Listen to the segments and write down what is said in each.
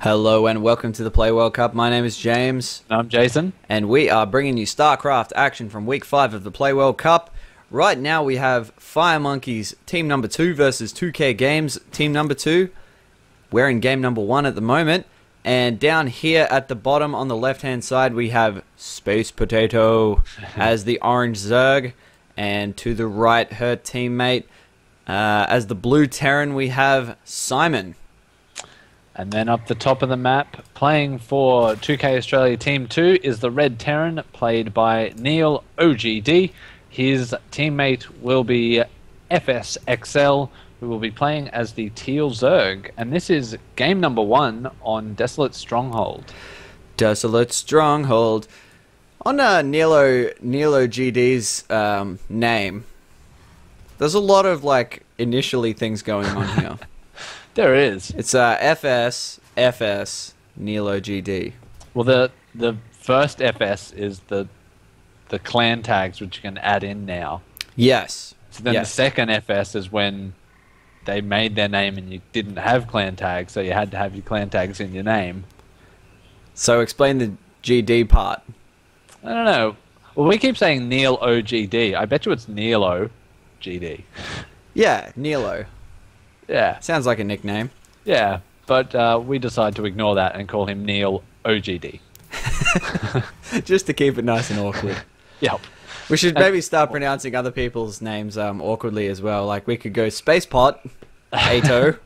Hello and welcome to the Play World Cup. My name is James. And I'm Jason. And we are bringing you StarCraft action from Week 5 of the Play World Cup. Right now we have Firemonkeys Team Number 2 versus 2K Games Team Number 2. We're in Game Number 1 at the moment. And down here at the bottom on the left-hand side we have SpacePotato as the orange Zerg. And to the right, her teammate. As the blue Terran we have Simon. And then up the top of the map, playing for 2K Australia Team 2 is the Red Terran, played by SpacePotato. His teammate will be FSExcel, who will be playing as the Teal Zerg. And this is game number 1 on Desolate Stronghold. Desolate Stronghold. On SpacePotato's name, there's a lot of initially things going on here. There is. It's FSNeiloGD. Well, the first FS is the clan tags, which you can add in now. Yes. So then yes. The second FS is when they made their name and you didn't have clan tags, so you had to have your clan tags in your name. So explain the GD part. I don't know. Well, we keep saying SpacePotato. I bet you it's SpacePotato. Yeah, Nilo. Yeah. Sounds like a nickname. Yeah, but we decide to ignore that and call him SpacePotato. Just to keep it nice and awkward. Yep. We should maybe start pronouncing other people's names awkwardly as well. Like we could go SpacePotato.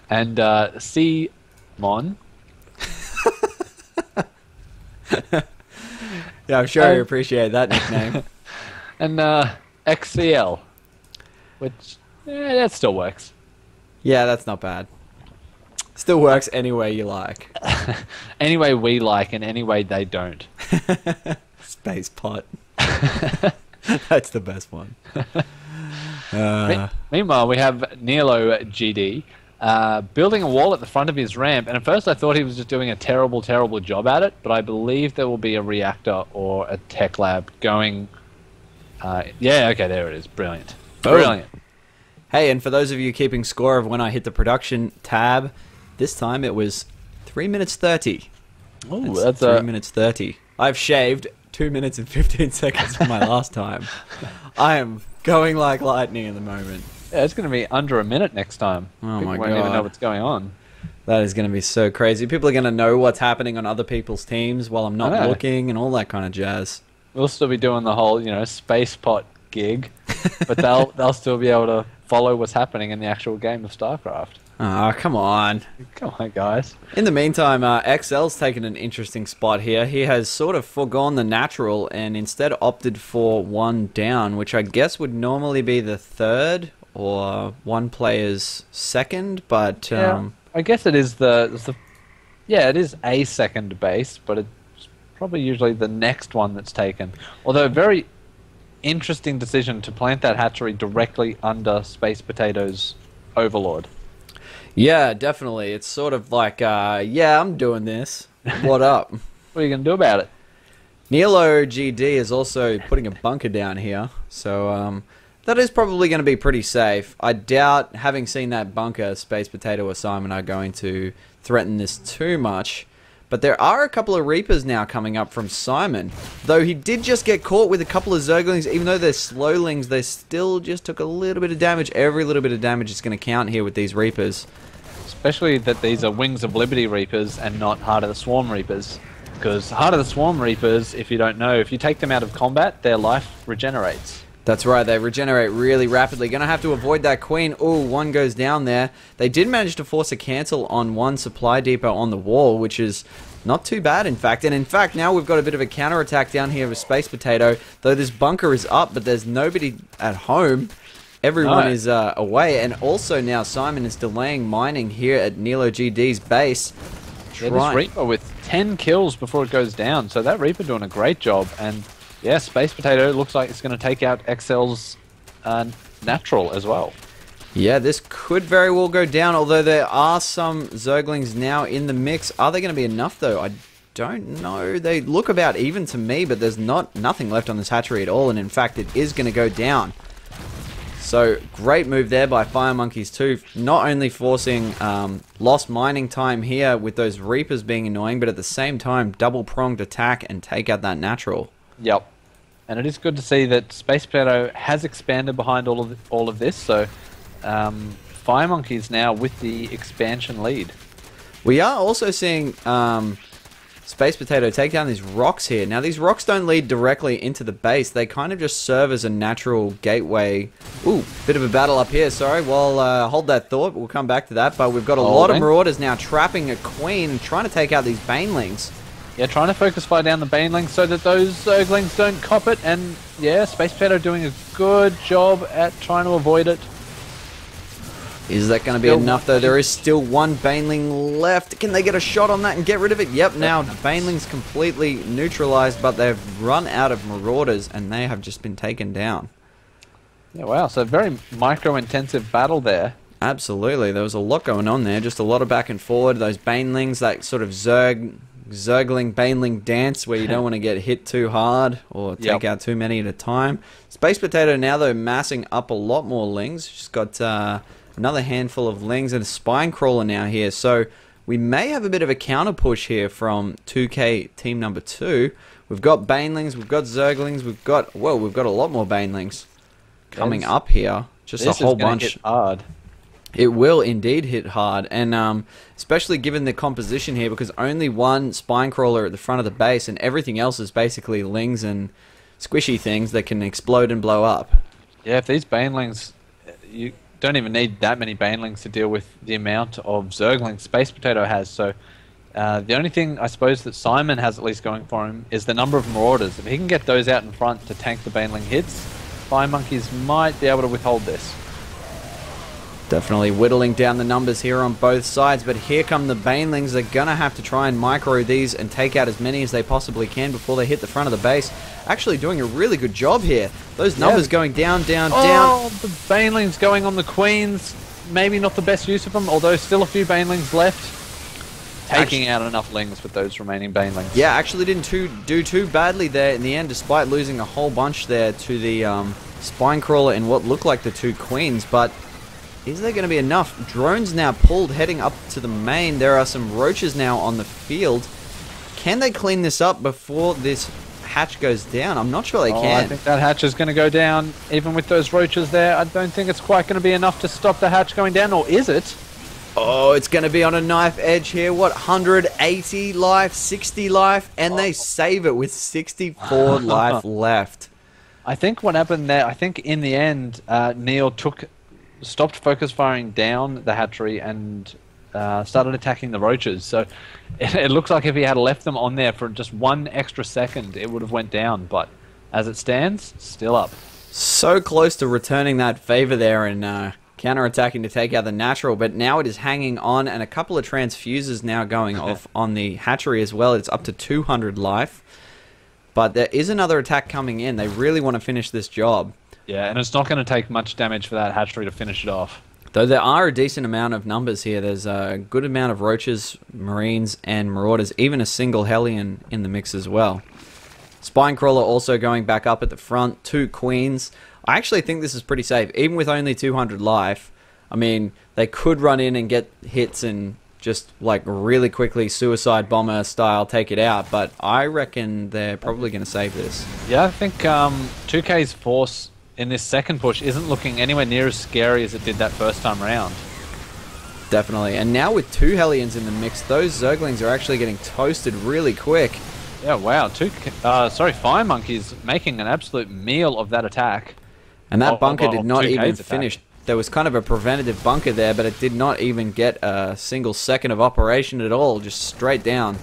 And Simon. Yeah, I'm sure you appreciate that nickname. And FSExcel, which that still works. Yeah, that's not bad. Still works any way you like. Any way we like and any way they don't. SpacePot. That's the best one. Meanwhile, we have SpacePotato building a wall at the front of his ramp, and at first I thought he was just doing a terrible job at it, but I believe there will be a reactor or a tech lab going... yeah, okay, there it is. Brilliant. Boom. Brilliant. Hey, and for those of you keeping score of when I hit the production tab, this time it was 3 minutes 30. Oh, that's 3 minutes 30. I've shaved 2 minutes and 15 seconds from my last time. I am going like lightning at the moment. Yeah, it's going to be under a minute next time. Oh People my won't even know God. what's going on. That is going to be so crazy. People are going to know what's happening on other people's teams while I'm I not know. looking and all that kind of jazz. We'll still be doing the whole, SpacePot gig, but they'll still be able to follow what's happening in the actual game of StarCraft. Ah, come on. Come on, guys. In the meantime, Excel's taken an interesting spot here. He has sort of foregone the natural and instead opted for one down, which I guess would normally be the third or one player's second, but... Yeah, I guess it is it is a second base, but it's probably usually the next one that's taken. Although, very interesting decision to plant that hatchery directly under SpacePotato's Overlord. Yeah, definitely. It's sort of like, yeah, I'm doing this. What up? What are you going to do about it? SpacePotato is also putting a bunker down here, so that is probably going to be pretty safe. I doubt, having seen that bunker, SpacePotato or Simon are going to threaten this too much. But there are a couple of Reapers now coming up from Simon. Though he did just get caught with a couple of Zerglings. Even though they're Slowlings, they still just took a little bit of damage. Every little bit of damage is going to count here with these Reapers. Especially that these are Wings of Liberty Reapers and not Heart of the Swarm Reapers. Because Heart of the Swarm Reapers, if you don't know, if you take them out of combat, their life regenerates. That's right, they regenerate really rapidly. Gonna have to avoid that queen. Ooh, one goes down there. They did manage to force a cancel on one supply depot on the wall, which is not too bad, in fact. And in fact, now we've got a bit of a counterattack down here with SpacePotato. Though this bunker is up, but there's nobody at home. Everyone is away. And also now Simon is delaying mining here at SpacePotato's base. Yeah, this Reaper with 10 kills before it goes down. So that Reaper doing a great job. And yeah, SpacePotato looks like it's going to take out Excel's natural as well. Yeah, this could very well go down, although there are some Zerglings now in the mix. Are they going to be enough, though? I don't know. They look about even to me, but there's nothing left on this hatchery at all, and in fact, it is going to go down. So, great move there by Firemonkeys too. Not only forcing lost mining time here with those Reapers being annoying, but at the same time, double-pronged attack and take out that natural. Yep. And it is good to see that SpacePotato has expanded behind all of this, so Firemonkeys now with the expansion lead. We are also seeing SpacePotato take down these rocks here. Now, these rocks don't lead directly into the base. They kind of just serve as a natural gateway. Ooh, bit of a battle up here. Sorry, well, hold that thought. We'll come back to that. But we've got a lot of Marauders now trapping a Queen and trying to take out these Banelings. Yeah, trying to focus fire down the Banelings so that those Zerglings don't cop it. And yeah, SpacePotato doing a good job at trying to avoid it. Is that going to be enough, though? There is still one Baneling left. Can they get a shot on that and get rid of it? Yep, now Baneling's completely neutralized, but they've run out of Marauders, and they have just been taken down. Yeah, wow, so very micro-intensive battle there. Absolutely, there was a lot going on there. Just a lot of back and forward. Those Banelings, that sort of Zergling Baneling dance where you don't want to get hit too hard or take out too many at a time. SpacePotato now, though, massing up a lot more Lings. She's got another handful of Lings and a Spine Crawler now here. So we may have a bit of a counter push here from 2K team number 2. We've got Banelings, we've got Zerglings, we've got a lot more Banelings coming up here. Just a whole bunch. Hit hard. It will indeed hit hard, and especially given the composition here, because only one Spine Crawler at the front of the base and everything else is basically Lings and squishy things that can explode and blow up. Yeah, if these Banelings, you don't even need that many Banelings to deal with the amount of Zerglings SpacePotato has. So the only thing I suppose that Simon has at least going for him is the number of Marauders. If he can get those out in front to tank the Baneling hits, Firemonkeys might be able to withhold this. Definitely whittling down the numbers here on both sides, but here come the Banelings. They're going to have to try and micro these and take out as many as they possibly can before they hit the front of the base. Actually doing a really good job here. Those numbers going down, down, down. Oh, the Banelings going on the Queens. Maybe not the best use of them, although still a few Banelings left. Taking out enough Lings with those remaining Banelings. Yeah, actually didn't do too badly there in the end, despite losing a whole bunch there to the Spine Crawler and what looked like the two Queens, but is there going to be enough? Drones now pulled, heading up to the main. There are some Roaches now on the field. Can they clean this up before this hatch goes down? I'm not sure they can. I think that hatch is going to go down, even with those Roaches there. I don't think it's quite going to be enough to stop the hatch going down, or is it? Oh, it's going to be on a knife edge here. What, 180 life, 60 life? And they save it with 64 life left. I think what happened there, I think in the end, Neil stopped focus firing down the hatchery and started attacking the Roaches. So it looks like if he had left them on there for just 1 extra second, it would have went down. But as it stands, still up. So close to returning that favor there and counter-attacking to take out the natural, but now it is hanging on, and a couple of transfuses now going off on the hatchery as well. It's up to 200 life. But there is another attack coming in. They really want to finish this job. Yeah, and it's not going to take much damage for that hatchery to finish it off. Though there are a decent amount of numbers here. There's a good amount of Roaches, Marines, and Marauders. Even a single Hellion in the mix as well. Spinecrawler also going back up at the front. 2 Queens. I actually think this is pretty safe. Even with only 200 life, I mean, they could run in and get hits and just like really quickly suicide bomber style take it out, but I reckon they're probably going to save this. Yeah, I think 2K's force in this second push isn't looking anywhere near as scary as it did that first time round. Definitely, and now with 2 Hellions in the mix, those Zerglings are actually getting toasted really quick. Yeah, wow, Firemonkeys making an absolute meal of that attack. And that bunker did not even finish. There was kind of a preventative bunker there, but it did not even get a single second of operation at all, just straight down.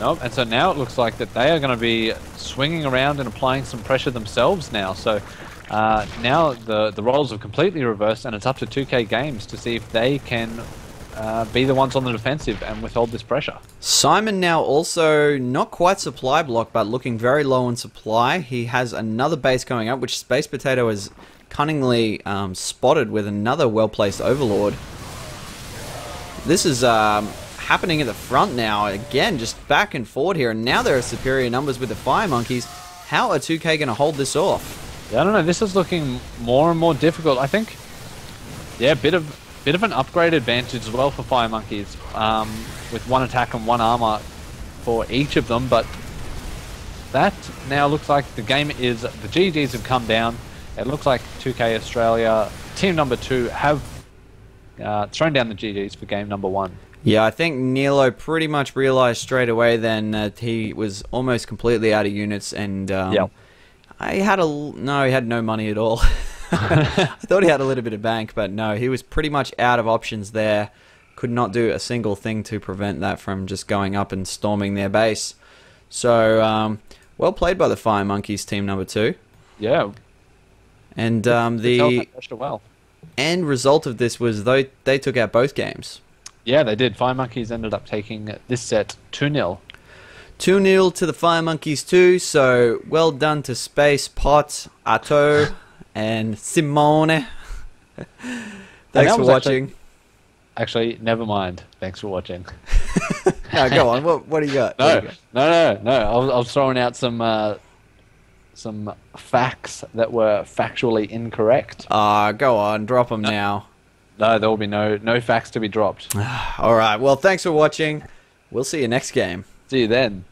Nope, and so now it looks like that they are going to be swinging around and applying some pressure themselves now. So now the roles have completely reversed, and it's up to 2K Games to see if they can be the ones on the defensive and withhold this pressure. Simon now also not quite supply block, but looking very low on supply. He has another base going up, which SpacePotato has cunningly spotted with another well-placed Overlord. This is happening at the front now. Again, just back and forward here, and now there are superior numbers with the Firemonkeys. How are 2K going to hold this off? Yeah, I don't know. This is looking more and more difficult. I think, yeah, bit of an upgrade advantage as well for Firemonkeys, with one attack and one armor for each of them. But that now looks like the game is, the GGs have come down. It looks like 2K Australia team number 2 have thrown down the GGs for game number 1. Yeah, I think Nilo pretty much realized straight away then that he was almost completely out of units, and he had no money at all. I thought he had a little bit of bank, but no, he was pretty much out of options there. Could not do a single thing to prevent that from just going up and storming their base. So, well played by the Firemonkeys team number 2. Yeah. And the well. end result of this was they took out both games. Yeah, they did. Firemonkeys ended up taking this set 2-0. 2-0 to the Firemonkeys 2, so well done to SpacePotato and Simone. Thanks for watching. Actually, never mind. Thanks for watching. No, go on. What do you got? No. I was throwing out some facts that were factually incorrect. Go on. Drop them now. No, there will be no facts to be dropped. All right. Well, thanks for watching. We'll see you next game. See you then.